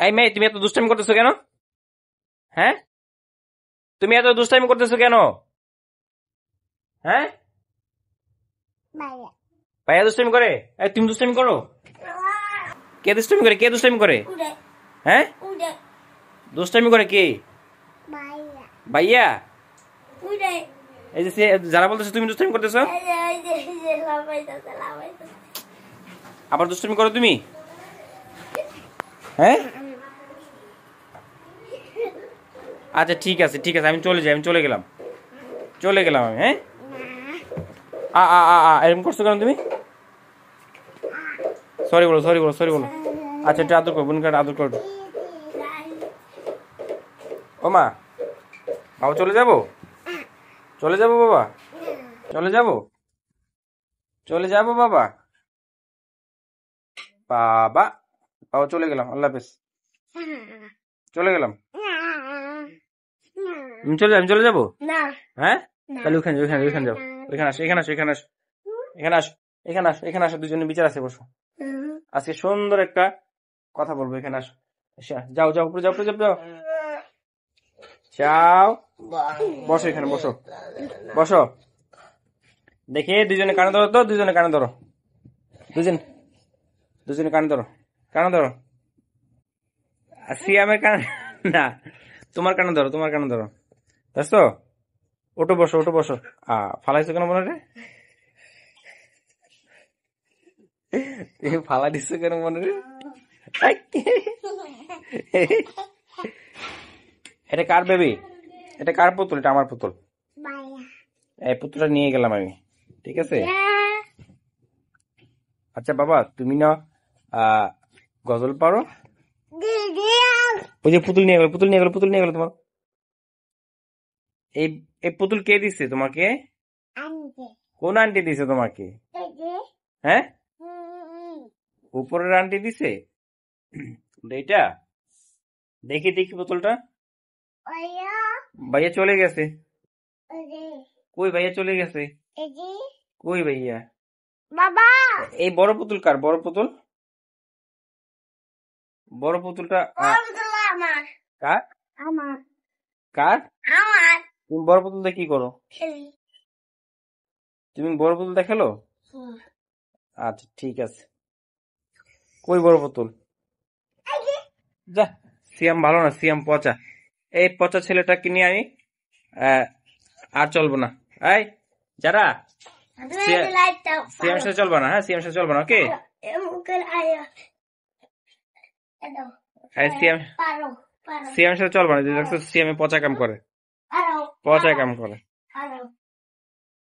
এই মেয়ে, তুমি এত দুষ্টামি করতেছো কেন? হ্যাঁ, তুমি এত দুষ্টামি করতেছো কেন? হ্যাঁ, ভাইয়া দুষ্টামি করে? এই তুমি দুষ্টামি করো? কে দুষ্টামি করে? কে দুষ্টামি করে? হ্যাঁ, দুষ্টামি করে কে? ভাইয়া? এই যে যারা বলতেছে তুমি দুষ্টামি করতেছো, আবার দুষ্টামি করো তুমি? হ্যাঁ, আচ্ছা ঠিক আছে ঠিক আছে, আমি চলে যাই, আমি চলে গেলাম, চলে গেলাম আমি। হ্যাঁ, আ আ আ আ এরকম করছো কেন তুমি? সরি বলো, সরি বলো, সরি বলো। আচ্ছা একটু আদর করো, বোনকে আদর করো। ও মা, বাবা চলে যাবো? চলে যাবো বাবা? চলে যাবো? চলে যাবো বাবা? বাবা, বাবা চলে গেলাম, আল্লাহ হাফেজ, চলে গেলাম। আমি চলে যাবো, আমি চলে যাবো? হ্যাঁ, তাহলে ওখানে ওখানে ওখানে যাও, ওইখানে আসো, এখানে আসো, এখানে আসো, এখানে আসো, এখানে আসো, এখানে আসো, দুজনে বিচার আছে, বসো। আজকে সুন্দর একটা কথা বলবো, এখানে আসো। যাও যাও, উপরে যাও, উপরে যাও, যাও, যাও, বসো এখানে, বসো, বসো। দেখি দুজনে কানে ধরো তো, দুজনে কানে ধরো, দুজন, দুজনে কানে ধরো, কানে ধরো। আর সিয়ামের কানে না, তোমার কানে ধরো, তোমার কানে ধরো, বুঝছ তো? ওটো বসো, ওটো বসো। ফালাইছো কেন মনে রে? ফালা দিচ্ছ কেন মনে রে? এটা কার বেবি? এটা কার পুতুল? এটা আমার পুতুল। এই পুতুলটা নিয়ে গেলাম আমি, ঠিক আছে? আচ্ছা বাবা, তুমি না গজল পারো? ওই যে পুতুল নিয়ে গেল, পুতুল নিয়ে গেল, পুতুল নিয়ে গেল তোমার। এই এই পুতুল কে দিছে তোমাকে? কোন আন্টি দিছে তোমাকে? হ্যাঁ, উপরের আন্টি দিছে এইটা? দেখি দেখি পুতুলটা। ভাইয়া চলে গেছে। কই ভাইয়া চলে গেছে? কই ভাইয়া? বাবা, এই বড় পুতুল কার? বড় পুতুল, বড় পুতুলটা আমার। কার? আমার। কার? আমার। তুমি বড় পুতুল দিয়ে কি করো? তুমি বড় পুতুল দিয়ে খেলো? আচ্ছা ঠিক আছে। কই বড় পুতুল? যা, সিয়াম ভালো না, সিয়াম পচা। এই পচা ছেলেটাকে নিয়ে আমি আর চলবো না। এই যারা, সিয়ামের সাথে চলবা না, হ্যাঁ সিয়ামের সাথে চলবা না, ওকে? সিয়ামের সাথে চলবা না, সিয়ামে পচা কাম করে, পচা কাম করে।